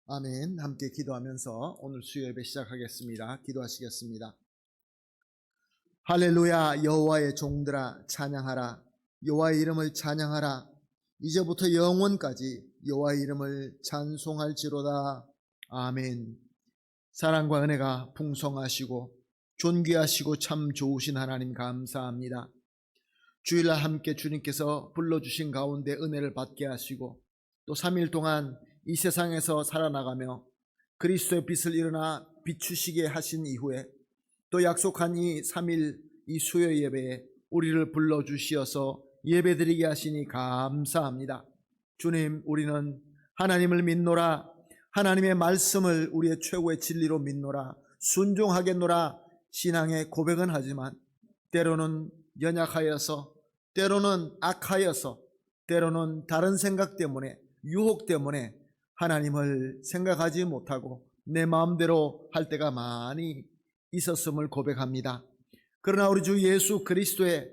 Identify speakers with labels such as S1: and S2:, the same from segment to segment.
S1: 아멘. 함께 기도하면서 오늘 수요 예배 시작하겠습니다. 기도하시겠습니다. 할렐루야. 여호와의 종들아 찬양하라. 여호와의 이름을 찬양하라. 이제부터 영원까지 여호와의 이름을 찬송할지로다. 아멘. 사랑과 은혜가 풍성하시고 존귀하시고 참 좋으신 하나님 감사합니다. 주일날 함께 주님께서 불러주신 가운데 은혜를 받게 하시고 또 3일 동안 이 세상에서 살아나가며 그리스도의 빛을 일어나 비추시게 하신 이후에 또 약속한 이 3일 이 수요 예배에 우리를 불러주시어서 예배드리게 하시니 감사합니다. 주님, 우리는 하나님을 믿노라. 하나님의 말씀을 우리의 최고의 진리로 믿노라. 순종하겠노라. 신앙의 고백은 하지만 때로는 연약하여서, 때로는 악하여서, 때로는 다른 생각 때문에, 유혹 때문에 하나님을 생각하지 못하고 내 마음대로 할 때가 많이 있었음을 고백합니다. 그러나 우리 주 예수 그리스도의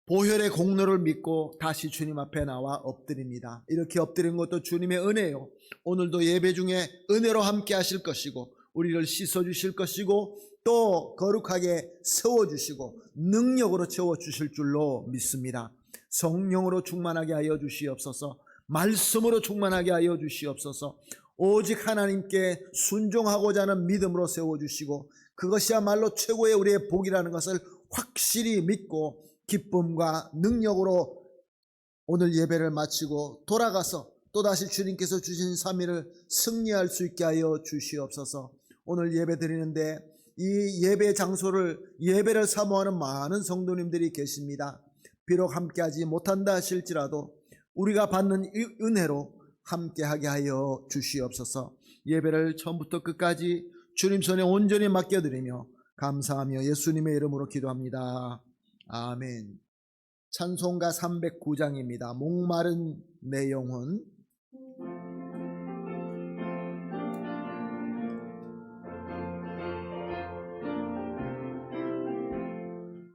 S1: 보혈의 공로를 믿고 다시 주님 앞에 나와 엎드립니다. 이렇게 엎드린 것도 주님의 은혜요. 오늘도 예배 중에 은혜로 함께 하실 것이고 우리를 씻어주실 것이고 또 거룩하게 세워주시고 능력으로 채워주실 줄로 믿습니다. 성령으로 충만하게 하여 주시옵소서. 말씀으로 충만하게 하여 주시옵소서. 오직 하나님께 순종하고자 하는 믿음으로 세워주시고 그것이야말로 최고의 우리의 복이라는 것을 확실히 믿고 기쁨과 능력으로 오늘 예배를 마치고 돌아가서 또다시 주님께서 주신 3일을 승리할 수 있게 하여 주시옵소서. 오늘 예배 드리는데 이 예배 장소를 예배를 사모하는 많은 성도님들이 계십니다. 비록 함께하지 못한다 하실지라도 우리가 받는 이 은혜로 함께하게 하여 주시옵소서. 예배를 처음부터 끝까지 주님 손에 온전히 맡겨드리며 감사하며 예수님의 이름으로 기도합니다. 아멘. 찬송가 309장입니다. 목마른 내 영혼.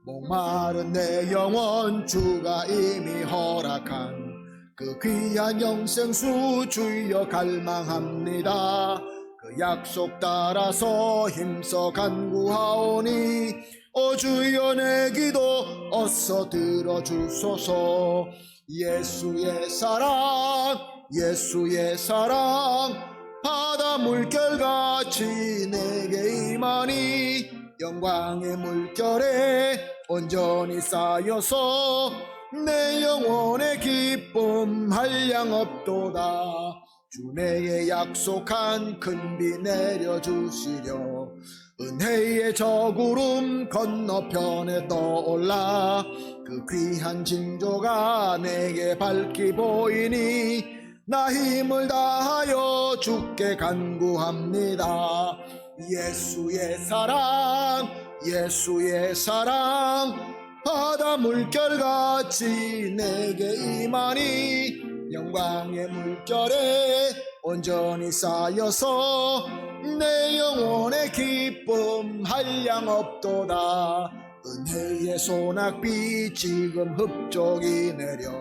S1: 목마른 내 영혼 주가 이미 허락한 그 귀한 영생수 주여 갈망합니다. 그 약속 따라서 힘써 간구하오니 오 주여 내 기도 어서 들어주소서. 예수의 사랑 예수의 사랑 바다 물결같이 내게 임하니 영광의 물결에 온전히 쌓여서 내 영혼의 기쁨 한량 없도다. 주 내게 약속한 큰 비 내려주시려 은혜의 저 구름 건너편에 떠올라 그 귀한 징조가 내게 밝히 보이니 나 힘을 다하여 주께 간구합니다. 예수의 사랑 예수의 사랑 바다 물결같이 내게 임하니 영광의 물결에 온전히 쌓여서 내 영혼의 기쁨 한량 없도다. 은혜의 소낙비 지금 흡족이 내려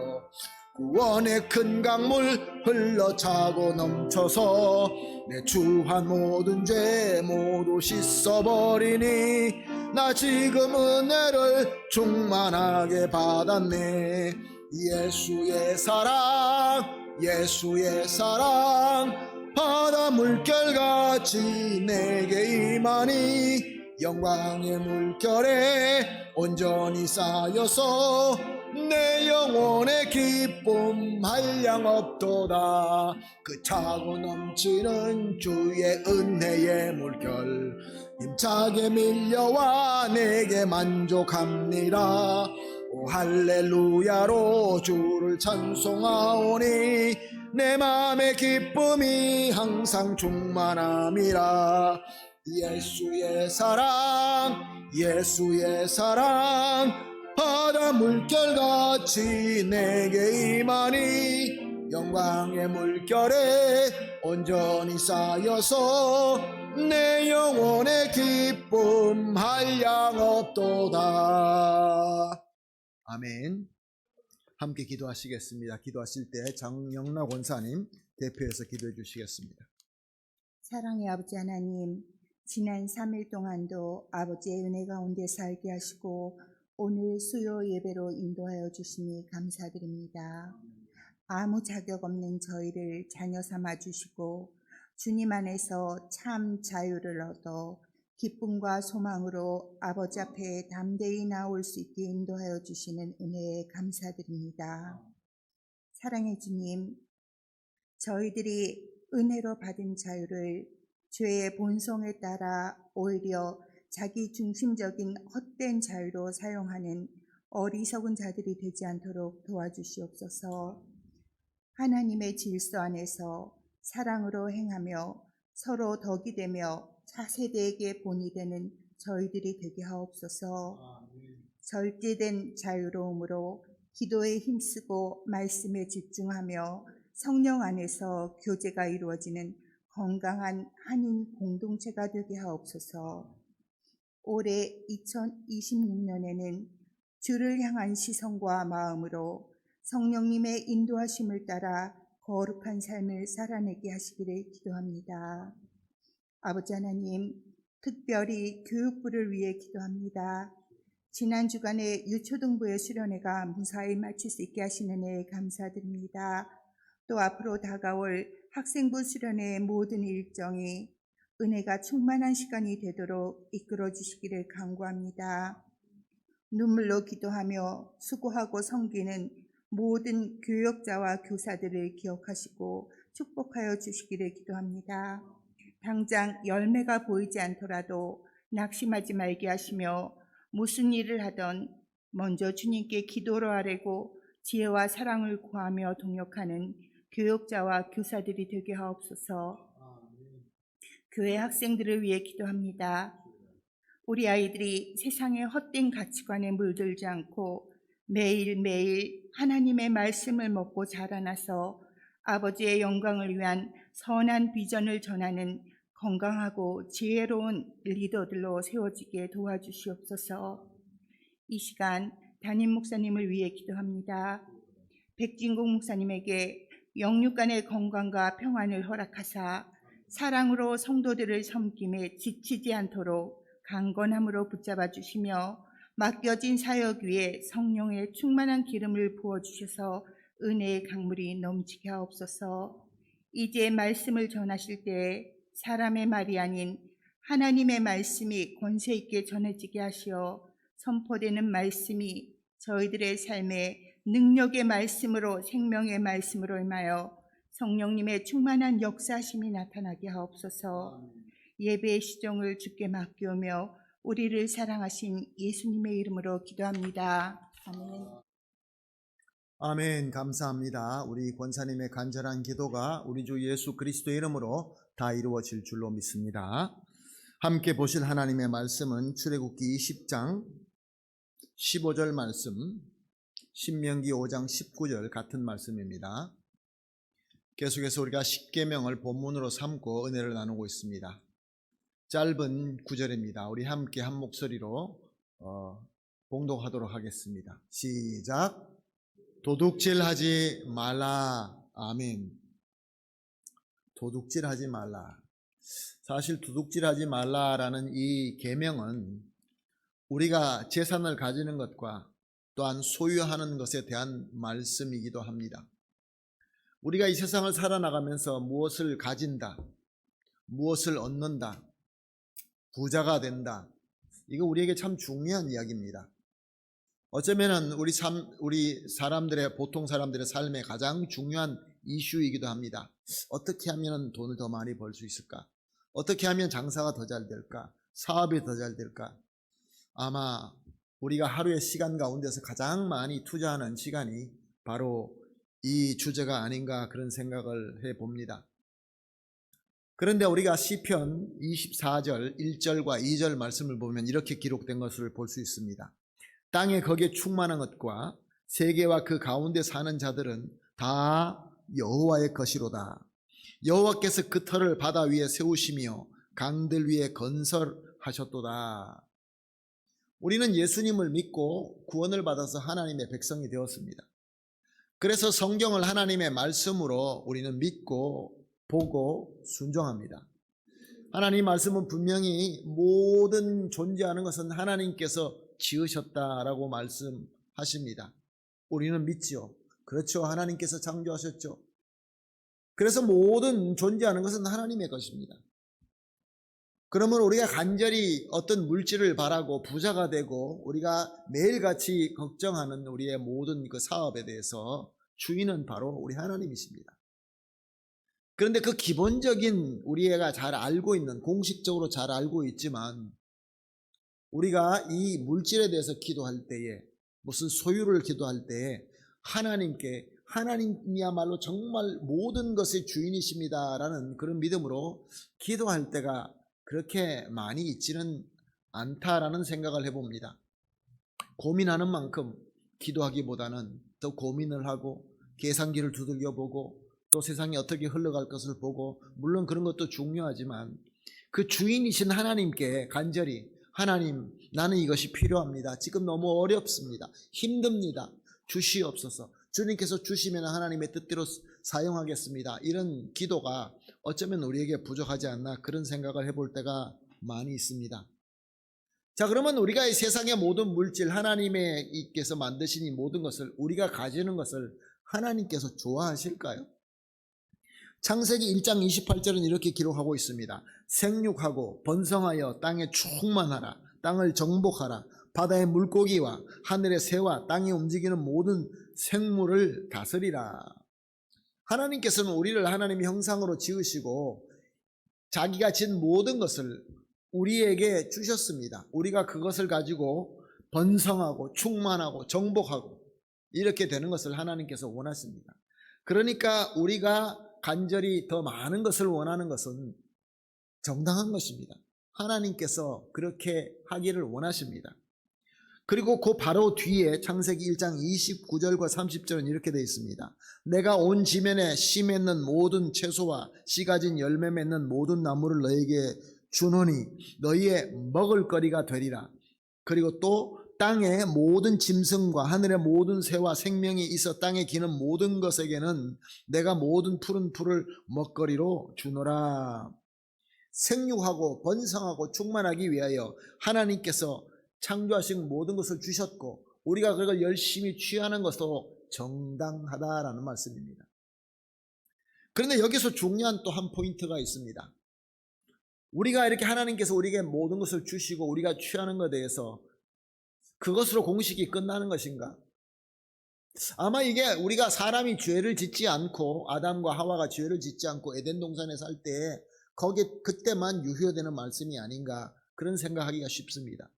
S1: 구원의 큰 강물 흘러차고 넘쳐서 내 추한 모든 죄 모두 씻어버리니 나 지금 은혜를 충만하게 받았네. 예수의 사랑 예수의 사랑 바다 물결같이 내게 임하니 영광의 물결에 온전히 쌓여서 내 영혼의 기쁨 한량 없도다. 그 차고 넘치는 주의 은혜의 물결 힘차게 밀려와 내게 만족합니다. 오 할렐루야로 주를 찬송하오니 내 맘의 기쁨이 항상 충만함이라. 예수의 사랑 예수의 사랑 바다 물결같이 내게 임하니 영광의 물결에 온전히 쌓여서 내 영혼의 기쁨 한량 없도다. 아멘. 함께 기도하시겠습니다. 기도하실 때 장영락 원사님 대표해서 기도해 주시겠습니다.
S2: 사랑의 아버지 하나님, 지난 3일 동안도 아버지의 은혜 가운데 살게 하시고 오늘 수요 예배로 인도하여 주시니 감사드립니다. 아무 자격 없는 저희를 자녀 삼아 주시고 주님 안에서 참 자유를 얻어 기쁨과 소망으로 아버지 앞에 담대히 나올 수 있게 인도하여 주시는 은혜에 감사드립니다. 사랑의 주님, 저희들이 은혜로 받은 자유를 죄의 본성에 따라 오히려 자기 중심적인 헛된 자유로 사용하는 어리석은 자들이 되지 않도록 도와주시옵소서. 하나님의 질서 안에서 사랑으로 행하며 서로 덕이 되며 차세대에게 본이 되는 저희들이 되게 하옵소서. 절제된 자유로움으로 기도에 힘쓰고 말씀에 집중하며 성령 안에서 교제가 이루어지는 건강한 한인 공동체가 되게 하옵소서. 올해 2026년에는 주를 향한 시선과 마음으로 성령님의 인도하심을 따라 거룩한 삶을 살아내게 하시기를 기도합니다. 아버지 하나님, 특별히 교육부를 위해 기도합니다. 지난 주간에 유초등부의 수련회가 무사히 마칠 수 있게 하시는 은혜에 감사드립니다. 또 앞으로 다가올 학생부 수련회의 모든 일정이 은혜가 충만한 시간이 되도록 이끌어 주시기를 간구합니다. 눈물로 기도하며 수고하고 섬기는 모든 교역자와 교사들을 기억하시고 축복하여 주시기를 기도합니다. 당장 열매가 보이지 않더라도 낙심하지 말게 하시며 무슨 일을 하던 먼저 주님께 기도로 아뢰고 지혜와 사랑을 구하며 동역하는 교역자와 교사들이 되게 하옵소서. 교회 학생들을 위해 기도합니다. 우리 아이들이 세상의 헛된 가치관에 물들지 않고 매일매일 하나님의 말씀을 먹고 자라나서 아버지의 영광을 위한 선한 비전을 전하는 건강하고 지혜로운 리더들로 세워지게 도와주시옵소서. 이 시간 담임 목사님을 위해 기도합니다. 백진국 목사님에게 영육간의 건강과 평안을 허락하사 사랑으로 성도들을 섬김에 지치지 않도록 강건함으로 붙잡아 주시며 맡겨진 사역 위에 성령의 충만한 기름을 부어주셔서 은혜의 강물이 넘치게 하옵소서. 이제 말씀을 전하실 때 사람의 말이 아닌 하나님의 말씀이 권세 있게 전해지게 하시어 선포되는 말씀이 저희들의 삶에 능력의 말씀으로 생명의 말씀으로 임하여 성령님의 충만한 역사심이 나타나게 하옵소서. 예배의 시종을 주께 맡기오며 우리를 사랑하신 예수님의 이름으로 기도합니다. 아멘.
S1: 아멘. 감사합니다. 우리 권사님의 간절한 기도가 우리 주 예수 그리스도의 이름으로 다 이루어질 줄로 믿습니다. 함께 보실 하나님의 말씀은 출애굽기 20장 15절 말씀, 신명기 5장 19절 같은 말씀입니다. 계속해서 우리가 십계명을 본문으로 삼고 은혜를 나누고 있습니다. 짧은 구절입니다. 우리 함께 한 목소리로 봉독하도록 하겠습니다. 시작. 도둑질하지 말라. 아멘. 도둑질하지 말라. 사실 도둑질하지 말라라는 이 계명은 우리가 재산을 가지는 것과 또한 소유하는 것에 대한 말씀이기도 합니다. 우리가 이 세상을 살아나가면서 무엇을 가진다, 무엇을 얻는다, 부자가 된다, 이거 우리에게 참 중요한 이야기입니다. 어쩌면은 우리 사람들의, 보통 사람들의 삶에 가장 중요한 이슈이기도 합니다. 어떻게 하면 돈을 더 많이 벌 수 있을까? 어떻게 하면 장사가 더 잘 될까? 사업이 더 잘 될까? 아마 우리가 하루의 시간 가운데서 가장 많이 투자하는 시간이 바로 이 주제가 아닌가 그런 생각을 해봅니다. 그런데 우리가 시편 24절 1절과 2절 말씀을 보면 이렇게 기록된 것을 볼 수 있습니다. 땅에 거기에 충만한 것과 세계와 그 가운데 사는 자들은 다 여호와의 것이로다. 여호와께서 그 터를 바다 위에 세우시며 강들 위에 건설하셨도다. 우리는 예수님을 믿고 구원을 받아서 하나님의 백성이 되었습니다. 그래서 성경을 하나님의 말씀으로 우리는 믿고 보고 순종합니다. 하나님 말씀은 분명히 모든 존재하는 것은 하나님께서 지으셨다라고 말씀하십니다. 우리는 믿지요. 그렇죠. 하나님께서 창조하셨죠. 그래서 모든 존재하는 것은 하나님의 것입니다. 그러면 우리가 간절히 어떤 물질을 바라고 부자가 되고 우리가 매일같이 걱정하는 우리의 모든 그 사업에 대해서 주인은 바로 우리 하나님이십니다. 그런데 그 기본적인 우리가 잘 알고 있는, 공식적으로 잘 알고 있지만 우리가 이 물질에 대해서 기도할 때에, 무슨 소유를 기도할 때에 하나님께, 하나님이야말로 정말 모든 것의 주인이십니다라는 그런 믿음으로 기도할 때가 그렇게 많이 있지는 않다라는 생각을 해봅니다. 고민하는 만큼 기도하기보다는 더 고민을 하고 계산기를 두들겨보고 또 세상이 어떻게 흘러갈 것을 보고, 물론 그런 것도 중요하지만 그 주인이신 하나님께 간절히, 하나님, 나는 이것이 필요합니다. 지금 너무 어렵습니다. 힘듭니다. 주시옵소서. 주님께서 주시면 하나님의 뜻대로 사용하겠습니다. 이런 기도가 어쩌면 우리에게 부족하지 않나, 그런 생각을 해볼 때가 많이 있습니다. 자, 그러면 우리가 이 세상의 모든 물질, 하나님께서 만드신 이 모든 것을, 우리가 가지는 것을 하나님께서 좋아하실까요? 창세기 1장 28절은 이렇게 기록하고 있습니다. 생육하고 번성하여 땅에 충만하라. 땅을 정복하라. 바다의 물고기와 하늘의 새와 땅에 움직이는 모든 생물을 다스리라. 하나님께서는 우리를 하나님의 형상으로 지으시고 자기가 진 모든 것을 우리에게 주셨습니다. 우리가 그것을 가지고 번성하고 충만하고 정복하고 이렇게 되는 것을 하나님께서 원하십니다. 그러니까 우리가 간절히 더 많은 것을 원하는 것은 정당한 것입니다. 하나님께서 그렇게 하기를 원하십니다. 그리고 그 바로 뒤에 창세기 1장 29절과 30절은 이렇게 되어 있습니다. 내가 온 지면에 씨 맺는 모든 채소와 씨 가진 열매 맺는 모든 나무를 너에게 주노니 너희의 먹을 거리가 되리라. 그리고 또 땅의 모든 짐승과 하늘의 모든 새와 생명이 있어 땅에 기는 모든 것에게는 내가 모든 푸른 풀을 먹거리로 주노라. 생육하고 번성하고 충만하기 위하여 하나님께서 창조하신 모든 것을 주셨고 우리가 그걸 열심히 취하는 것도 정당하다라는 말씀입니다. 그런데 여기서 중요한 또 한 포인트가 있습니다. 우리가 이렇게 하나님께서 우리에게 모든 것을 주시고 우리가 취하는 것에 대해서 그것으로 공식이 끝나는 것인가? 아마 이게 우리가 사람이 죄를 짓지 않고, 아담과 하와가 죄를 짓지 않고 에덴 동산에 살 때 거기에 그때만 유효되는 말씀이 아닌가, 그런 생각하기가 쉽습니다.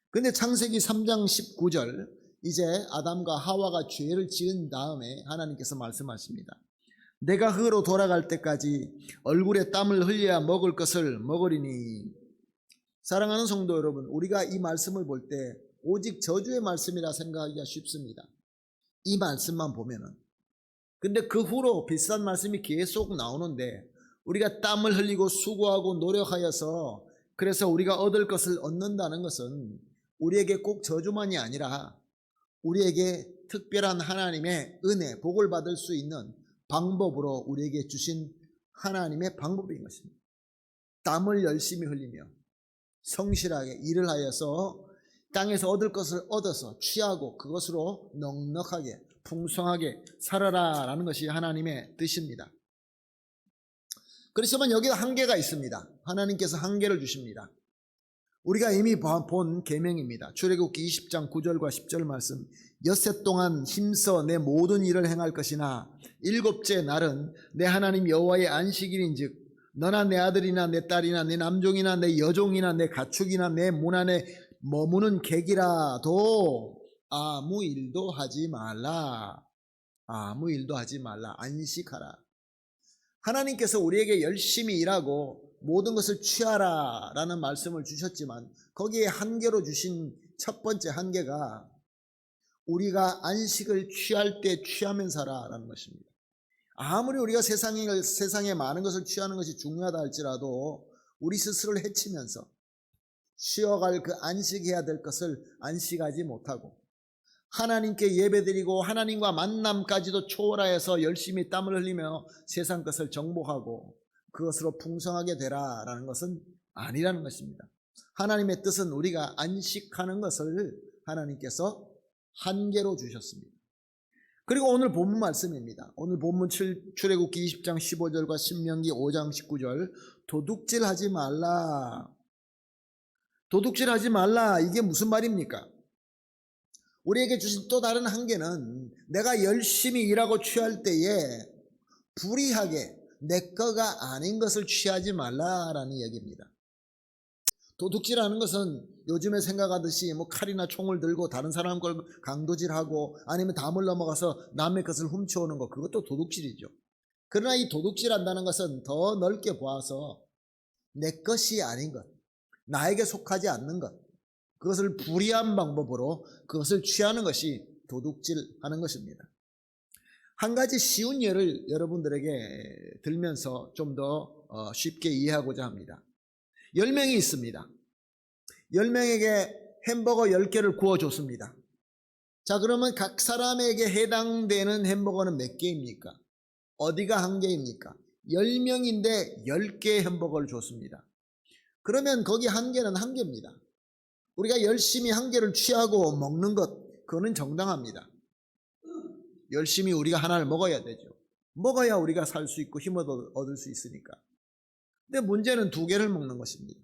S1: 그런데 창세기 3장 19절, 이제 아담과 하와가 죄를 지은 다음에 하나님께서 말씀하십니다. 내가 흙으로 돌아갈 때까지 얼굴에 땀을 흘려야 먹을 것을 먹으리니. 사랑하는 성도 여러분, 우리가 이 말씀을 볼 때 오직 저주의 말씀이라 생각하기가 쉽습니다. 이 말씀만 보면은. 근데 그 후로 비슷한 말씀이 계속 나오는데 우리가 땀을 흘리고 수고하고 노력하여서 그래서 우리가 얻을 것을 얻는다는 것은 우리에게 꼭 저주만이 아니라 우리에게 특별한 하나님의 은혜, 복을 받을 수 있는 방법으로 우리에게 주신 하나님의 방법인 것입니다. 땀을 열심히 흘리며 성실하게 일을 하여서 땅에서 얻을 것을 얻어서 취하고 그것으로 넉넉하게 풍성하게 살아라 라는 것이 하나님의 뜻입니다. 그렇지만 여기에 한계가 있습니다. 하나님께서 한계를 주십니다. 우리가 이미 본 계명입니다. 출애굽기 20장 9절과 10절 말씀. 엿새 동안 힘써 내 모든 일을 행할 것이나 일곱째 날은 내 하나님 여호와의 안식일인즉 너나 내 아들이나 내 딸이나 내 남종이나 내 여종이나 내 가축이나 내 문 안에 머무는 객이라도 아무 일도 하지 말라. 아무 일도 하지 말라. 안식하라. 하나님께서 우리에게 열심히 일하고 모든 것을 취하라 라는 말씀을 주셨지만 거기에 한계로 주신 첫 번째 한계가 우리가 안식을 취할 때 취하면서 살아라는 것입니다. 아무리 우리가 세상에 많은 것을 취하는 것이 중요하다 할지라도 우리 스스로를 해치면서 쉬어갈 그 안식해야 될 것을 안식하지 못하고 하나님께 예배드리고 하나님과 만남까지도 초월하여서 열심히 땀을 흘리며 세상 것을 정복하고 그것으로 풍성하게 되라라는 것은 아니라는 것입니다. 하나님의 뜻은 우리가 안식하는 것을 하나님께서 한계로 주셨습니다. 그리고 오늘 본문 말씀입니다. 오늘 본문 출애굽기 20장 15절과 신명기 5장 19절 도둑질하지 말라. 도둑질하지 말라. 이게 무슨 말입니까? 우리에게 주신 또 다른 한계는 내가 열심히 일하고 취할 때에 불의하게 내 거가 아닌 것을 취하지 말라라는 얘기입니다. 도둑질하는 것은 요즘에 생각하듯이 뭐 칼이나 총을 들고 다른 사람 걸 강도질하고 아니면 담을 넘어가서 남의 것을 훔쳐오는 것, 그것도 도둑질이죠. 그러나 이 도둑질한다는 것은 더 넓게 보아서 내 것이 아닌 것, 나에게 속하지 않는 것, 그것을 불의한 방법으로 그것을 취하는 것이 도둑질하는 것입니다. 한 가지 쉬운 예를 여러분들에게 들면서 좀 더 쉽게 이해하고자 합니다. 10명이 있습니다. 10명에게 햄버거 10개를 구워줬습니다. 자, 그러면 각 사람에게 해당되는 햄버거는 몇 개입니까? 어디가 한 개입니까? 10명인데 10개의 햄버거를 줬습니다. 그러면 거기 한 개는 한 개입니다. 우리가 열심히 한 개를 취하고 먹는 것, 그거는 정당합니다. 열심히 우리가 하나를 먹어야 되죠. 먹어야 우리가 살 수 있고 힘을 얻을 수 있으니까. 근데 문제는 2개를 먹는 것입니다.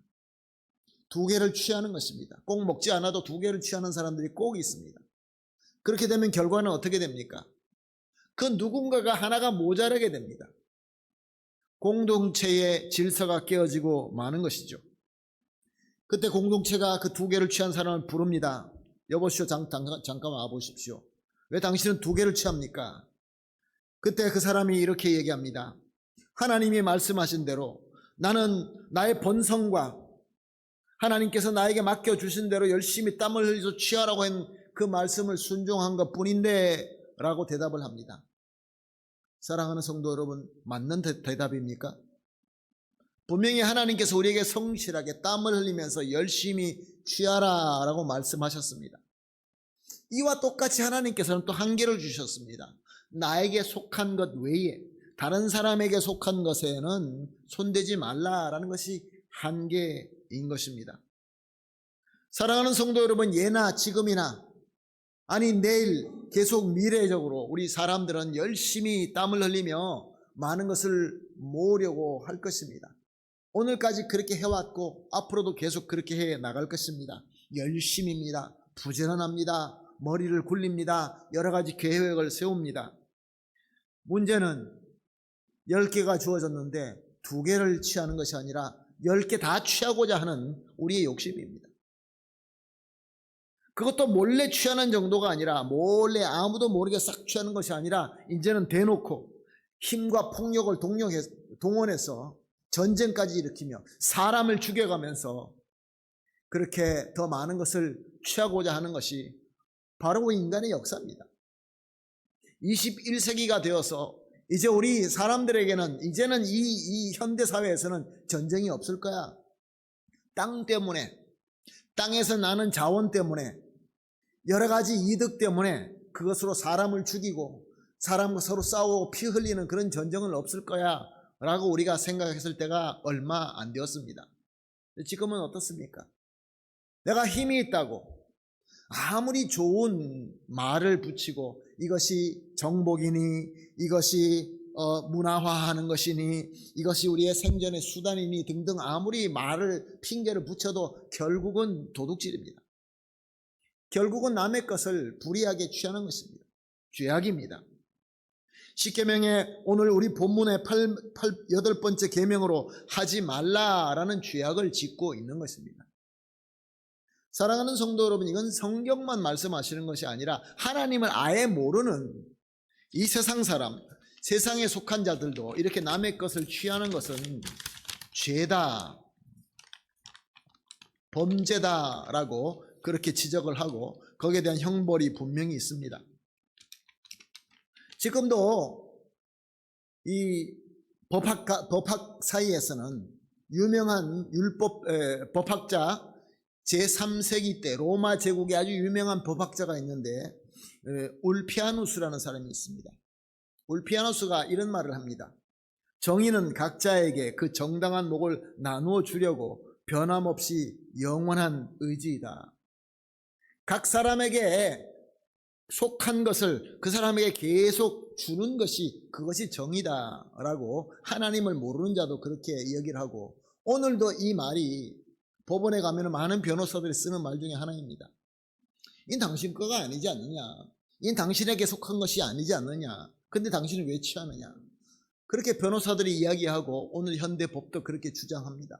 S1: 2개를 취하는 것입니다. 꼭 먹지 않아도 2개를 취하는 사람들이 꼭 있습니다. 그렇게 되면 결과는 어떻게 됩니까? 그 누군가가 하나가 모자라게 됩니다. 공동체의 질서가 깨어지고 마는 것이죠. 그때 공동체가 그 2개를 취한 사람을 부릅니다. 여보시오, 잠깐 와보십시오. 왜 당신은 2개를 취합니까? 그때 그 사람이 이렇게 얘기합니다. 하나님이 말씀하신 대로 나는 나의 본성과 하나님께서 나에게 맡겨주신 대로 열심히 땀을 흘려서 취하라고 한 그 말씀을 순종한 것 뿐인데 라고 대답을 합니다. 사랑하는 성도 여러분, 맞는 대답입니까? 분명히 하나님께서 우리에게 성실하게 땀을 흘리면서 열심히 취하라 라고 말씀하셨습니다. 이와 똑같이 하나님께서는 또 한계를 주셨습니다. 나에게 속한 것 외에 다른 사람에게 속한 것에는 손대지 말라라는 것이 한계인 것입니다. 사랑하는 성도 여러분, 예나 지금이나 아니 내일 계속 미래적으로 우리 사람들은 열심히 땀을 흘리며 많은 것을 모으려고 할 것입니다. 오늘까지 그렇게 해왔고 앞으로도 계속 그렇게 해 나갈 것입니다. 열심입니다. 부지런합니다. 머리를 굴립니다. 여러 가지 계획을 세웁니다. 문제는 10개가 주어졌는데 2개를 취하는 것이 아니라 10개 다 취하고자 하는 우리의 욕심입니다. 그것도 몰래 취하는 정도가 아니라 몰래 아무도 모르게 싹 취하는 것이 아니라 이제는 대놓고 힘과 폭력을 동원해서 전쟁까지 일으키며 사람을 죽여가면서 그렇게 더 많은 것을 취하고자 하는 것이 바로 인간의 역사입니다. 21세기가 되어서 이제 우리 사람들에게는 이제는 이 현대사회에서는 전쟁이 없을 거야. 땅 때문에, 땅에서 나는 자원 때문에, 여러 가지 이득 때문에 그것으로 사람을 죽이고 사람과 서로 싸우고 피 흘리는 그런 전쟁은 없을 거야 라고 우리가 생각했을 때가 얼마 안 되었습니다. 지금은 어떻습니까? 내가 힘이 있다고 아무리 좋은 말을 붙이고 이것이 정복이니 이것이 문화화하는 것이니 이것이 우리의 생존의 수단이니 등등 아무리 말을 핑계를 붙여도 결국은 도둑질입니다. 결국은 남의 것을 불이하게 취하는 것입니다. 죄악입니다. 십계명의 오늘 우리 본문의 8번째 계명으로 하지 말라라는 죄악을 짓고 있는 것입니다. 사랑하는 성도 여러분, 이건 성경만 말씀하시는 것이 아니라 하나님을 아예 모르는 이 세상 사람, 세상에 속한 자들도 이렇게 남의 것을 취하는 것은 죄다, 범죄다라고 그렇게 지적을 하고 거기에 대한 형벌이 분명히 있습니다. 지금도 이 법학 사이에서는 유명한 법학자 제3세기 때 로마 제국에 아주 유명한 법학자가 있는데 울피아누스라는 사람이 있습니다. 울피아누스가 이런 말을 합니다. 정의는 각자에게 그 정당한 목을 나누어 주려고 변함없이 영원한 의지이다. 각 사람에게 속한 것을 그 사람에게 계속 주는 것이 그것이 정의다라고 하나님을 모르는 자도 그렇게 얘기를 하고, 오늘도 이 말이 법원에 가면 많은 변호사들이 쓰는 말 중에 하나입니다. 이 당신 거가 아니지 않느냐, 이 당신에게 속한 것이 아니지 않느냐, 근데 당신은 왜 취하느냐, 그렇게 변호사들이 이야기하고 오늘 현대 법도 그렇게 주장합니다.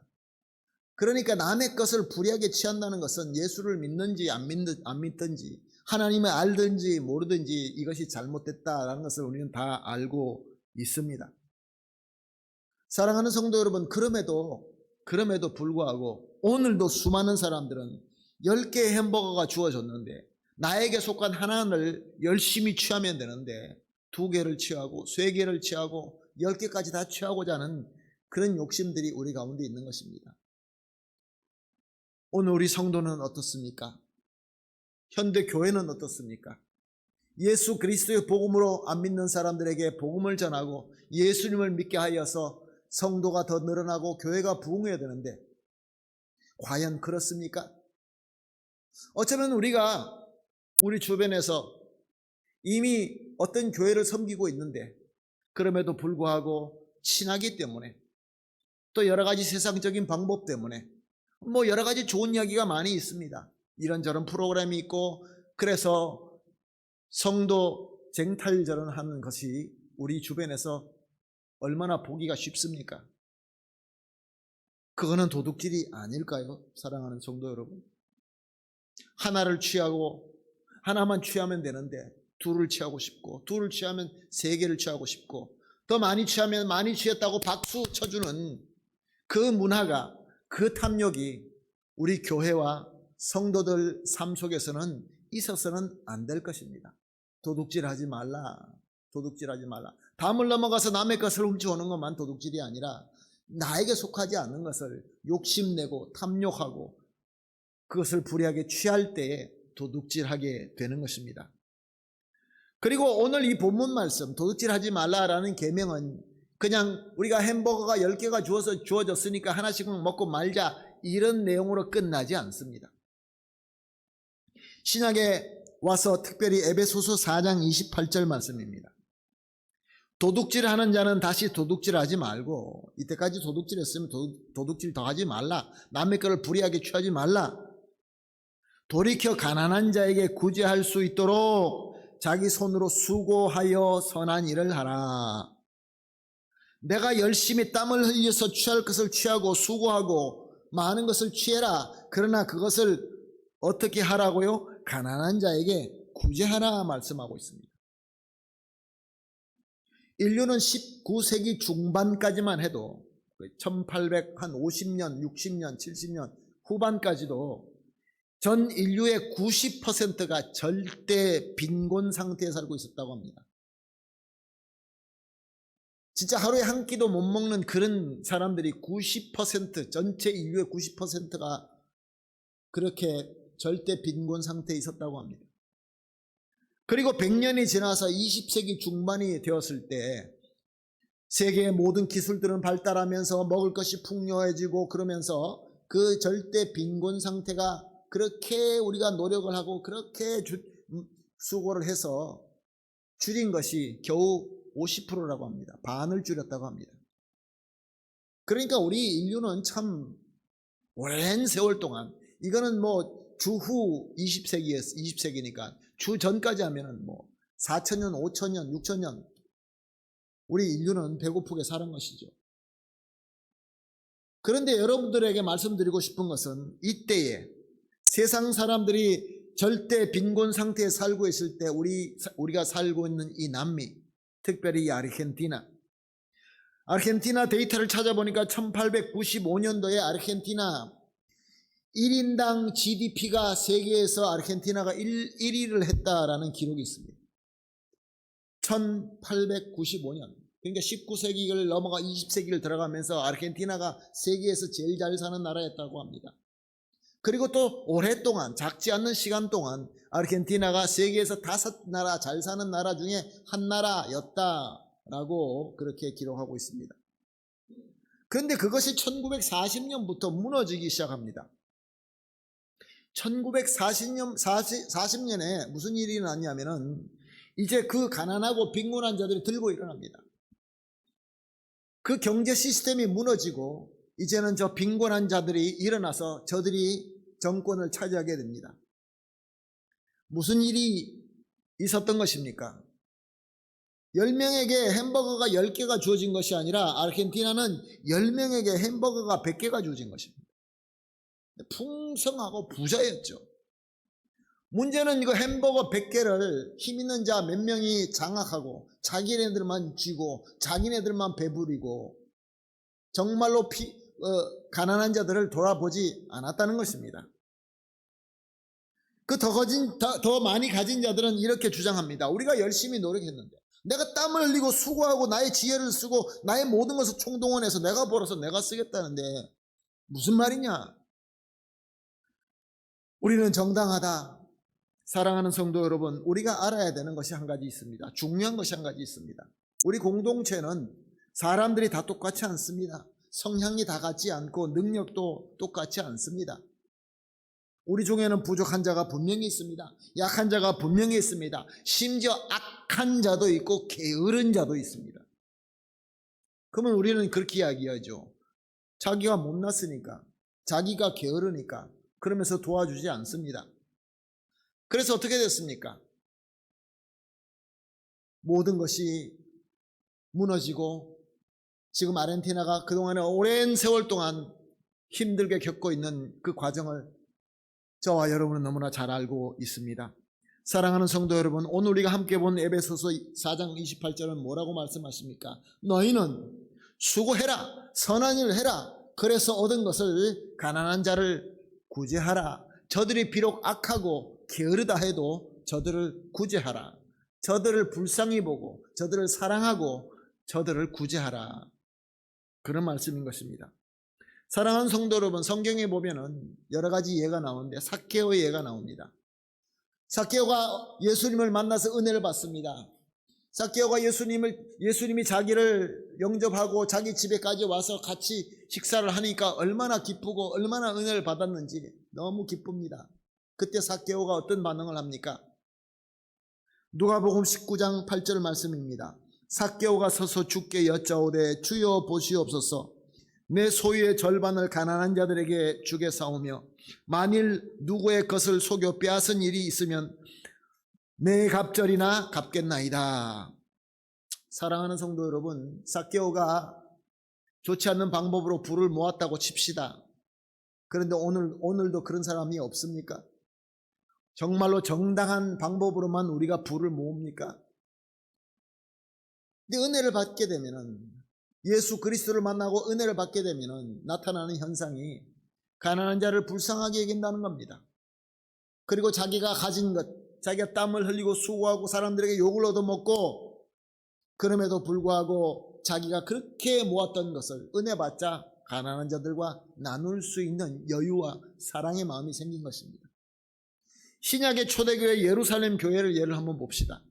S1: 그러니까 남의 것을 불의하게 취한다는 것은 예수를 믿는지 안 믿든지 하나님을 알든지 모르든지 이것이 잘못됐다라는 것을 우리는 다 알고 있습니다. 사랑하는 성도 여러분, 그럼에도 불구하고 오늘도 수많은 사람들은 10개의 햄버거가 주어졌는데 나에게 속한 하나를 열심히 취하면 되는데 2개를 취하고 3개를 취하고 10개까지 다 취하고자 하는 그런 욕심들이 우리 가운데 있는 것입니다. 오늘 우리 성도는 어떻습니까? 현대 교회는 어떻습니까? 예수 그리스도의 복음으로 안 믿는 사람들에게 복음을 전하고 예수님을 믿게 하여서 성도가 더 늘어나고 교회가 부흥해야 되는데 과연 그렇습니까? 어쩌면 우리가 우리 주변에서 이미 어떤 교회를 섬기고 있는데 그럼에도 불구하고 친하기 때문에 또 여러 가지 세상적인 방법 때문에 뭐 여러 가지 좋은 이야기가 많이 있습니다. 이런저런 프로그램이 있고 그래서 성도 쟁탈전을 하는 것이 우리 주변에서 얼마나 보기가 쉽습니까? 그거는 도둑질이 아닐까요? 사랑하는 성도 여러분, 하나를 취하고 하나만 취하면 되는데 2를 취하고 싶고 2를 취하면 3개를 취하고 싶고 더 많이 취하면 많이 취했다고 박수 쳐주는 그 문화가, 그 탐욕이 우리 교회와 성도들 삶 속에서는 있어서는 안 될 것입니다. 도둑질하지 말라. 도둑질하지 말라. 담을 넘어가서 남의 것을 훔쳐오는 것만 도둑질이 아니라 나에게 속하지 않는 것을 욕심내고 탐욕하고 그것을 불의하게 취할 때에 도둑질하게 되는 것입니다. 그리고 오늘 이 본문 말씀 도둑질하지 말라라는 계명은 그냥 우리가 햄버거가 10개가 주어졌으니까 하나씩 먹고 말자 이런 내용으로 끝나지 않습니다. 신약에 와서 특별히 에베소서 4장 28절 말씀입니다. 도둑질하는 자는 다시 도둑질하지 말고, 이때까지 도둑질했으면 도둑질 더 하지 말라, 남의 것을 불의하게 취하지 말라, 돌이켜 가난한 자에게 구제할 수 있도록 자기 손으로 수고하여 선한 일을 하라. 내가 열심히 땀을 흘려서 취할 것을 취하고 수고하고 많은 것을 취해라. 그러나 그것을 어떻게 하라고요? 가난한 자에게 구제하라 말씀하고 있습니다. 인류는 19세기 중반까지만 해도 1850년, 60년, 70년 후반까지도 전 인류의 90%가 절대 빈곤 상태에 살고 있었다고 합니다. 진짜 하루에 한 끼도 못 먹는 그런 사람들이 90%, 전체 인류의 90%가 그렇게 절대 빈곤 상태에 있었다고 합니다. 그리고 100년이 지나서 20세기 중반이 되었을 때 세계의 모든 기술들은 발달하면서 먹을 것이 풍요해지고 그러면서 그 절대 빈곤 상태가 그렇게 우리가 노력을 하고 그렇게 수고를 해서 줄인 것이 겨우 50%라고 합니다. 반을 줄였다고 합니다. 그러니까 우리 인류는 참 오랜 세월 동안, 이거는 뭐 주후 20세기니까 주 전까지 하면은 뭐 4,000년, 5,000년, 6,000년 우리 인류는 배고프게 사는 것이죠. 그런데 여러분들에게 말씀드리고 싶은 것은 이때에 세상 사람들이 절대 빈곤 상태에 살고 있을 때 우리가 살고 있는 이 남미, 특별히 이 아르헨티나 데이터를 찾아보니까 1895년도에 아르헨티나 1인당 GDP가 세계에서 아르헨티나가 1위를 했다라는 기록이 있습니다. 1895년, 그러니까 19세기를 넘어가 20세기를 들어가면서 아르헨티나가 세계에서 제일 잘 사는 나라였다고 합니다. 그리고 또 오랫동안, 작지 않는 시간 동안 아르헨티나가 세계에서 5나라 잘 사는 나라 중에 한 나라였다라고 그렇게 기록하고 있습니다. 그런데 그것이 1940년부터 무너지기 시작합니다. 1940년에 무슨 일이 났냐면은 이제 그 가난하고 빈곤한 자들이 들고 일어납니다. 그 경제 시스템이 무너지고 이제는 저 빈곤한 자들이 일어나서 저들이 정권을 차지하게 됩니다. 무슨 일이 있었던 것입니까? 10명에게 햄버거가 10개가 주어진 것이 아니라 아르헨티나는 10명에게 햄버거가 100개가 주어진 것입니다. 풍성하고 부자였죠. 문제는 이거 햄버거 100개를 힘 있는 자 몇 명이 장악하고 자기네들만 쥐고 자기네들만 배부리고 정말로 가난한 자들을 돌아보지 않았다는 것입니다. 더 많이 가진 자들은 이렇게 주장합니다. 우리가 열심히 노력했는데, 내가 땀을 흘리고 수고하고 나의 지혜를 쓰고 나의 모든 것을 총동원해서 내가 벌어서 내가 쓰겠다는데 무슨 말이냐? 우리는 정당하다. 사랑하는 성도 여러분, 우리가 알아야 되는 것이 한 가지 있습니다. 중요한 것이 한 가지 있습니다. 우리 공동체는 사람들이 다 똑같지 않습니다. 성향이 다 같지 않고 능력도 똑같지 않습니다. 우리 중에는 부족한 자가 분명히 있습니다. 약한 자가 분명히 있습니다. 심지어 악한 자도 있고 게으른 자도 있습니다. 그러면 우리는 그렇게 이야기하죠. 자기가 못났으니까, 자기가 게으르니까 그러면서 도와주지 않습니다. 그래서 어떻게 됐습니까? 모든 것이 무너지고 지금 아르헨티나가 그동안에 오랜 세월 동안 힘들게 겪고 있는 그 과정을 저와 여러분은 너무나 잘 알고 있습니다. 사랑하는 성도 여러분, 오늘 우리가 함께 본 에베소서 4장 28절은 뭐라고 말씀하십니까? 너희는 수고해라, 선한 일을 해라, 그래서 얻은 것을 가난한 자를 구제하라. 저들이 비록 악하고 게으르다 해도 저들을 구제하라. 저들을 불쌍히 보고 저들을 사랑하고 저들을 구제하라. 그런 말씀인 것입니다. 사랑하는 성도 여러분, 성경에 보면은 여러 가지 예가 나오는데 삭개오의 예가 나옵니다. 삭개오가 예수님을 만나서 은혜를 받습니다. 삭개오가 예수님이 자기를 영접하고 자기 집에까지 와서 같이 식사를 하니까 얼마나 기쁘고 얼마나 은혜를 받았는지 너무 기쁩니다. 그때 삭개오가 어떤 반응을 합니까? 누가복음 19장 8절 말씀입니다. 삭개오가 서서 주께 여짜오되 주여 보시옵소서, 내 소유의 절반을 가난한 자들에게 주겠사오며 만일 누구의 것을 속여 빼앗은 일이 있으면 내 갑절이나 갚겠나이다. 사랑하는 성도 여러분, 삭개오가 좋지 않는 방법으로 부를 모았다고 칩시다. 그런데 오늘도 그런 사람이 없습니까? 정말로 정당한 방법으로만 우리가 부를 모읍니까? 근데 은혜를 받게 되면은, 예수 그리스도를 만나고 은혜를 받게 되면은 나타나는 현상이 가난한 자를 불쌍하게 여긴다는 겁니다. 그리고 자기가 가진 것, 자기가 땀을 흘리고 수고하고 사람들에게 욕을 얻어먹고 그럼에도 불구하고 자기가 그렇게 모았던 것을 은혜 받자 가난한 자들과 나눌 수 있는 여유와 사랑의 마음이 생긴 것입니다. 신약의 초대교회 예루살렘 교회를 예를 한번 봅시다.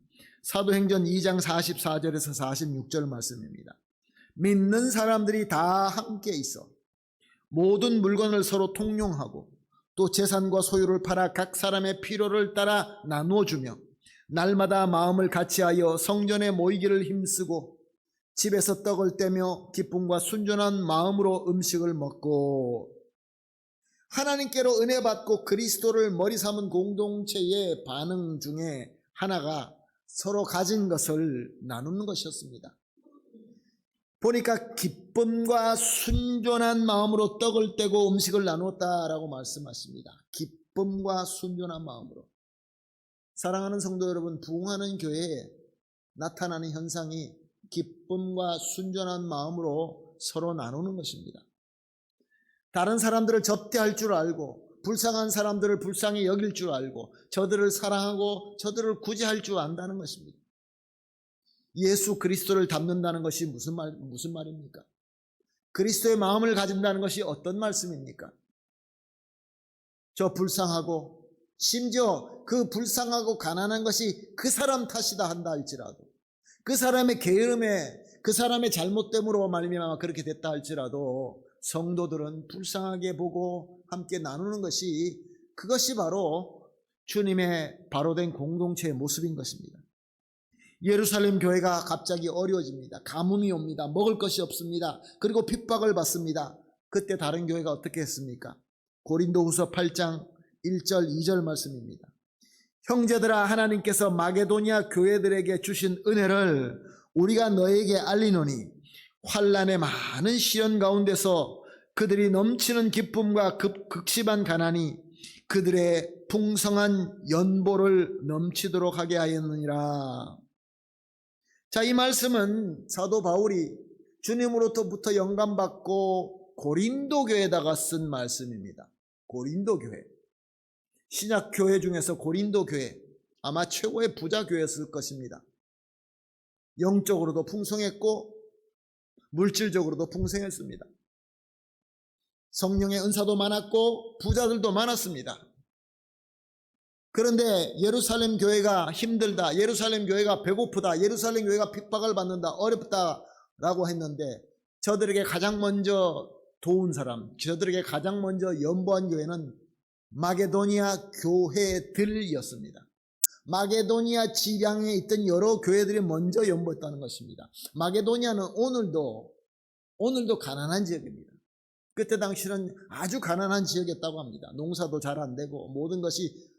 S1: 사도행전 2장 44절에서 46절 말씀입니다. 믿는 사람들이 다 함께 있어 모든 물건을 서로 통용하고 또 재산과 소유를 팔아 각 사람의 필요를 따라 나누어 주며 날마다 마음을 같이하여 성전에 모이기를 힘쓰고 집에서 떡을 떼며 기쁨과 순전한 마음으로 음식을 먹고, 하나님께로 은혜 받고 그리스도를 머리 삼은 공동체의 반응 중에 하나가 서로 가진 것을 나누는 것이었습니다. 보니까 기쁨과 순전한 마음으로 떡을 떼고 음식을 나누었다라고 말씀하십니다. 기쁨과 순전한 마음으로. 사랑하는 성도 여러분, 부흥하는 교회에 나타나는 현상이 기쁨과 순전한 마음으로 서로 나누는 것입니다. 다른 사람들을 접대할 줄 알고 불쌍한 사람들을 불쌍히 여길 줄 알고 저들을 사랑하고 저들을 구제할 줄 안다는 것입니다. 예수 그리스도를 닮는다는 것이 무슨 말입니까? 그리스도의 마음을 가진다는 것이 어떤 말씀입니까? 저 불쌍하고, 심지어 그 불쌍하고 가난한 것이 그 사람 탓이다 한다 할지라도, 그 사람의 게으름에, 그 사람의 잘못됨으로 말미암아 그렇게 됐다 할지라도 성도들은 불쌍하게 보고 함께 나누는 것이, 그것이 바로 주님의 바로된 공동체의 모습인 것입니다. 예루살렘 교회가 갑자기 어려워집니다. 가뭄이 옵니다. 먹을 것이 없습니다. 그리고 핍박을 받습니다. 그때 다른 교회가 어떻게 했습니까? 고린도후서 8장 1절 2절 말씀입니다. 형제들아, 하나님께서 마게도니아 교회들에게 주신 은혜를 우리가 너에게 알리노니 환난의 많은 시련 가운데서 그들이 넘치는 기쁨과 극심한 가난이 그들의 풍성한 연보를 넘치도록 하게 하였느니라. 자, 이 말씀은 사도 바울이 주님으로부터 영감받고 고린도 교회에다가 쓴 말씀입니다. 고린도 교회, 신약 교회 중에서 고린도 교회, 아마 최고의 부자 교회였을 것입니다. 영적으로도 풍성했고 물질적으로도 풍성했습니다. 성령의 은사도 많았고 부자들도 많았습니다. 그런데 예루살렘 교회가 힘들다, 예루살렘 교회가 배고프다, 예루살렘 교회가 핍박을 받는다, 어렵다라고 했는데 저들에게 가장 먼저 도운 사람, 저들에게 가장 먼저 연보한 교회는 마게도니아 교회들이었습니다. 마게도니아 지방에 있던 여러 교회들이 먼저 연보했다는 것입니다. 마게도니아는 오늘도 가난한 지역입니다. 그때 당시는 아주 가난한 지역이었다고 합니다. 농사도 잘 안 되고 모든 것이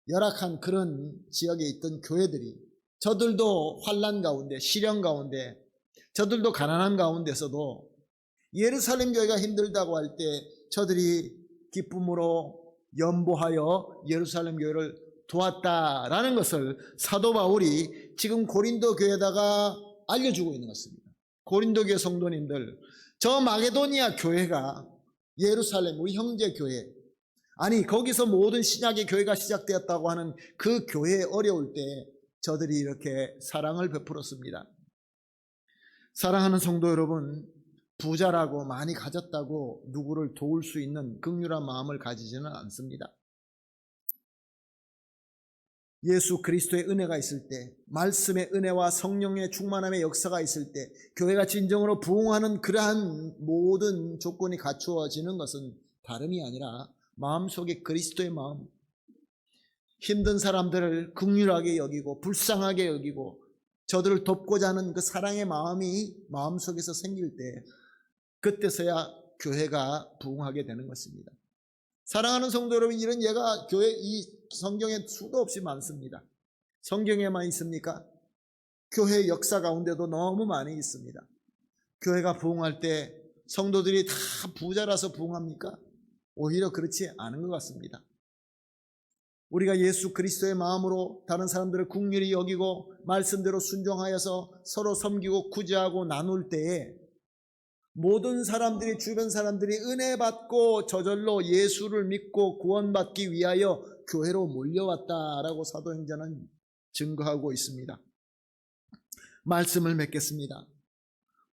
S1: 열악한 그런 지역에 있던 교회들이, 저들도 환난 가운데, 시련 가운데, 저들도 가난한 가운데서도 예루살렘 교회가 힘들다고 할 때 저들이 기쁨으로 연보하여 예루살렘 교회를 도왔다라는 것을 사도 바울이 지금 고린도 교회에다가 알려주고 있는 것입니다. 고린도 교회 성도님들, 저 마게도니아 교회가 예루살렘 우리 형제 교회, 아니 거기서 모든 신약의 교회가 시작되었다고 하는 그 교회에 어려울 때 저들이 이렇게 사랑을 베풀었습니다. 사랑하는 성도 여러분, 부자라고 많이 가졌다고 누구를 도울 수 있는 긍휼한 마음을 가지지는 않습니다. 예수 그리스도의 은혜가 있을 때, 말씀의 은혜와 성령의 충만함의 역사가 있을 때, 교회가 진정으로 부흥하는 그러한 모든 조건이 갖추어지는 것은 다름이 아니라 마음속에 그리스도의 마음, 힘든 사람들을 긍휼하게 여기고 불쌍하게 여기고 저들을 돕고자 하는 그 사랑의 마음이 마음속에서 생길 때, 그때서야 교회가 부흥하게 되는 것입니다. 사랑하는 성도 여러분, 이런 예가 교회 이 성경에 수도 없이 많습니다. 성경에만 있습니까? 교회 역사 가운데도 너무 많이 있습니다. 교회가 부흥할 때 성도들이 다 부자라서 부흥합니까? 오히려 그렇지 않은 것 같습니다. 우리가 예수 그리스도의 마음으로 다른 사람들을 긍휼히 여기고 말씀대로 순종하여서 서로 섬기고 구제하고 나눌 때에 모든 사람들이, 주변 사람들이 은혜 받고 저절로 예수를 믿고 구원받기 위하여 교회로 몰려왔다라고 사도행전은 증거하고 있습니다. 말씀을 맺겠습니다.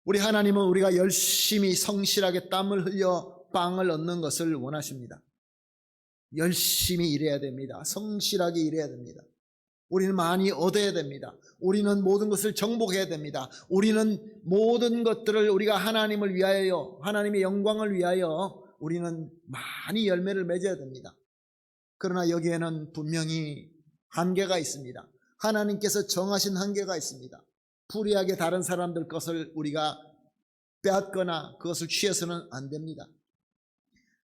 S1: 우리 하나님은 우리가 열심히 성실하게 땀을 흘려 빵을 얻는 것을 원하십니다. 열심히 일해야 됩니다. 성실하게 일해야 됩니다. 우리는 많이 얻어야 됩니다. 우리는 모든 것을 정복해야 됩니다. 우리는 모든 것들을 우리가 하나님을 위하여, 하나님의 영광을 위하여 우리는 많이 열매를 맺어야 됩니다. 그러나 여기에는 분명히 한계가 있습니다. 하나님께서 정하신 한계가 있습니다. 불의하게 다른 사람들 것을 우리가 빼앗거나 그것을 취해서는 안 됩니다.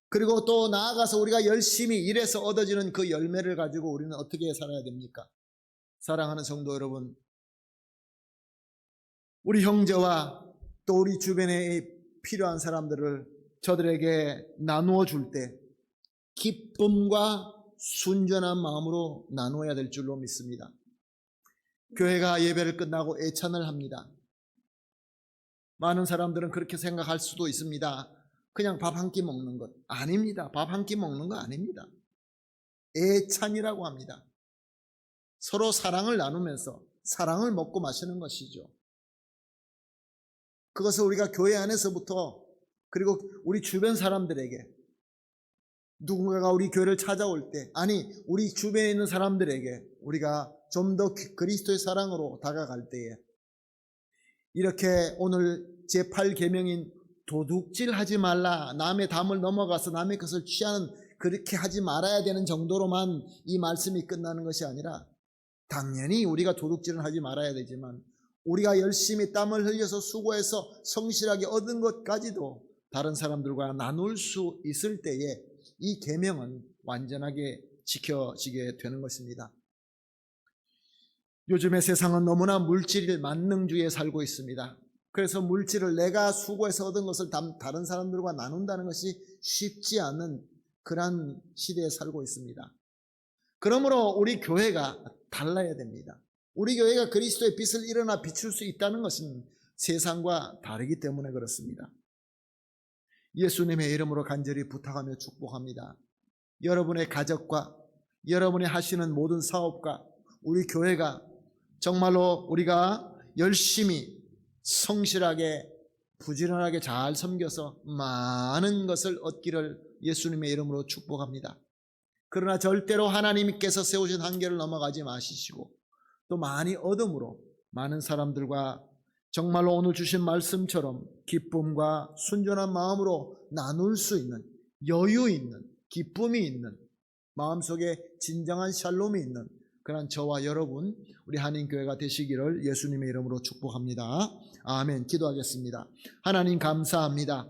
S1: 그리고 또 나아가서 우리가 열심히 일해서 얻어지는 그 열매를 가지고 우리는 어떻게 살아야 됩니까? 사랑하는 성도 여러분, 우리 형제와 또 우리 주변에 필요한 사람들을 저들에게 나누어 줄 때 기쁨과 순전한 마음으로 나누어야 될 줄로 믿습니다. 교회가 예배를 끝나고 애찬을 합니다. 많은 사람들은 그렇게 생각할 수도 있습니다. 그냥 밥 한 끼 먹는 것. 아닙니다. 밥 한 끼 먹는 거 아닙니다. 애찬이라고 합니다. 서로 사랑을 나누면서 사랑을 먹고 마시는 것이죠. 그것을 우리가 교회 안에서부터, 그리고 우리 주변 사람들에게, 누군가가 우리 교회를 찾아올 때, 아니 우리 주변에 있는 사람들에게 우리가 좀 더 그리스도의 사랑으로 다가갈 때에 이렇게 오늘 제8계명인 도둑질하지 말라, 남의 담을 넘어가서 남의 것을 취하는, 그렇게 하지 말아야 되는 정도로만 이 말씀이 끝나는 것이 아니라, 당연히 우리가 도둑질은 하지 말아야 되지만 우리가 열심히 땀을 흘려서 수고해서 성실하게 얻은 것까지도 다른 사람들과 나눌 수 있을 때에 이 계명은 완전하게 지켜지게 되는 것입니다. 요즘의 세상은 너무나 물질 만능주의에 살고 있습니다. 그래서 물질을, 내가 수고해서 얻은 것을 다른 사람들과 나눈다는 것이 쉽지 않은 그런 시대에 살고 있습니다. 그러므로 우리 교회가 달라야 됩니다. 우리 교회가 그리스도의 빛을 일어나 비출 수 있다는 것은 세상과 다르기 때문에 그렇습니다. 예수님의 이름으로 간절히 부탁하며 축복합니다. 여러분의 가족과 여러분이 하시는 모든 사업과 우리 교회가 정말로 우리가 열심히 성실하게 부지런하게 잘 섬겨서 많은 것을 얻기를 예수님의 이름으로 축복합니다. 그러나 절대로 하나님께서 세우신 한계를 넘어가지 마시고 또 많이 얻음으로 많은 사람들과 정말로 오늘 주신 말씀처럼 기쁨과 순전한 마음으로 나눌 수 있는, 여유 있는, 기쁨이 있는, 마음속에 진정한 샬롬이 있는 그런 저와 여러분, 우리 한인교회가 되시기를 예수님의 이름으로 축복합니다. 아멘. 기도하겠습니다. 하나님 감사합니다.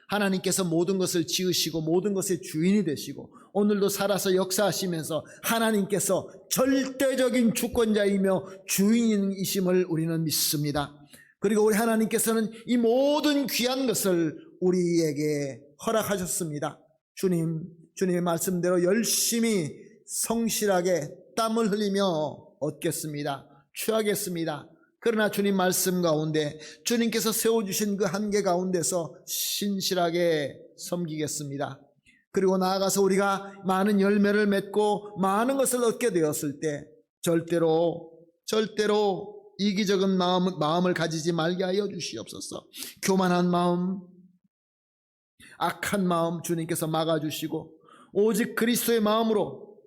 S1: 하나님께서 모든 것을 지으시고 모든 것의 주인이 되시고 오늘도 살아서 역사하시면서 하나님께서 절대적인 주권자이며 주인이심을 우리는 믿습니다. 그리고 우리 하나님께서는 이 모든 귀한 것을 우리에게 허락하셨습니다. 주님의 말씀대로 열심히 성실하게 땀을 흘리며 얻겠습니다. 취하겠습니다. 그러나 주님 말씀 가운데 주님께서 세워주신 그 한계 가운데서 신실하게 섬기겠습니다. 그리고 나아가서 우리가 많은 열매를 맺고 많은 것을 얻게 되었을 때 절대로 이기적인 마음을 가지지 말게 하여 주시옵소서. 교만한 마음, 악한 마음 주님께서 막아주시고 오직 그리스도의 마음으로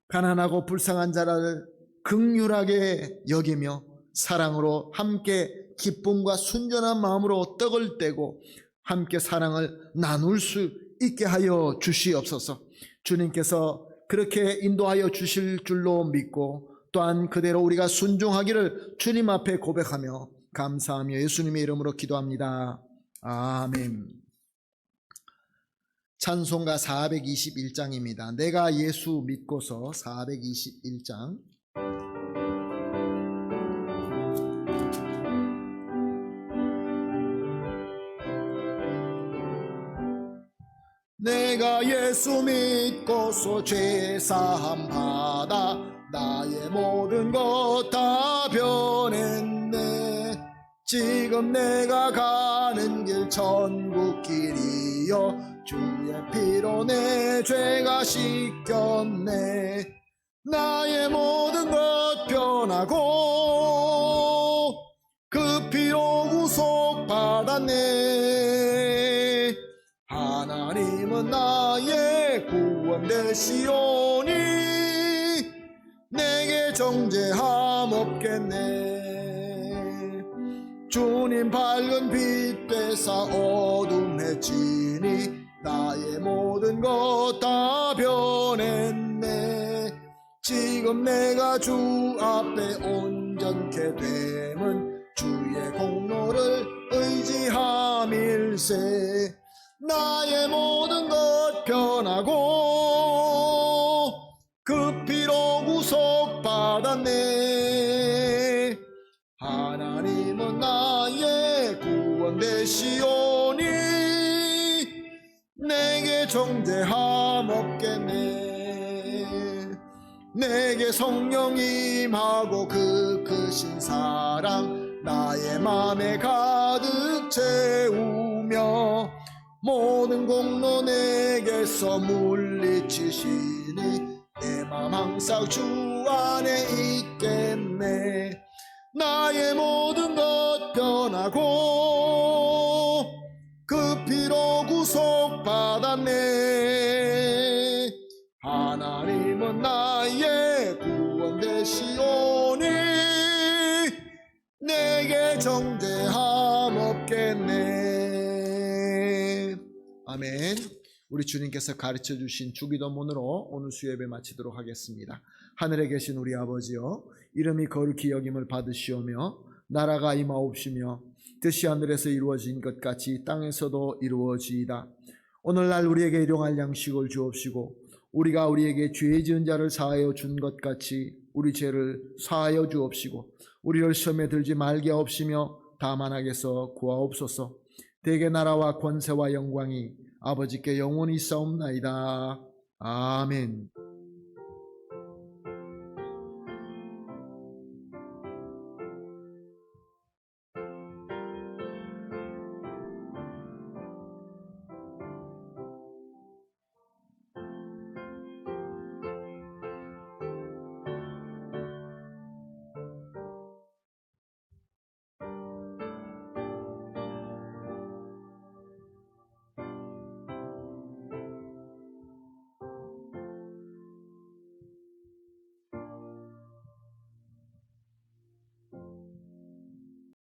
S1: 가난하고 불쌍한 자를 긍휼하게 여기며 사랑으로 함께 기쁨과 순전한 마음으로 떡을 떼고 함께 사랑을 나눌 수 있게 하여 주시옵소서. 주님께서 그렇게 인도하여 주실 줄로 믿고 또한 그대로 우리가 순종하기를 주님 앞에 고백하며 감사하며 예수님의 이름으로 기도합니다. 아멘. 찬송가 421장입니다. 내가 예수 믿고서 421장. 내가 예수 믿고서 죄사함 받아 나의 모든 것 다 변했네. 지금 내가 가는 길 천국 길이여 주의 피로 내 죄가 씻겼네. 나의 모든 것 변하고 그 피로 구속 받았네. 하나님은 나의 구원 되시오니 내게 정죄함 없겠네. 주님 밝은 빛 되사 어둠 해치니 나의 모든 것 다 변했네. 지금 내가 주 앞에 온전케 됨은 주의 공로를 의지함일세. 나의 모든 것 변하고 그 피로 구속 받았네. 하나님은 나의 구원 되시오니 내게 정죄함 없겠네. 내게 성령 임하고 그 크신 사랑 나의 맘에 가득 채우며 모든 공로 내게서 물리치시니 내 맘 항상 주 안에 있겠네. 나의 모든 것 변하고 그 피로 구속 받았네. 하나님은 나의 구원 되시오니 내게 정죄함 없겠네. 아멘. 우리 주님께서 가르쳐 주신 주기도문으로 오늘 수요예배 마치도록 하겠습니다. 하늘에 계신 우리 아버지여, 이름이 거룩히 여김을 받으시오며 나라가 임하옵시며 뜻이 하늘에서 이루어진 것 같이 땅에서도 이루어지이다. 오늘날 우리에게 일용할 양식을 주옵시고 우리가 우리에게 죄 지은 자를 사하여 준 것 같이 우리 죄를 사하여 주옵시고 우리를 시험에 들지 말게 하옵시며 다만 악에서 구하옵소서. 대개 나라와 권세와 영광이 아버지께 영원히 있사옵나이다. 아멘.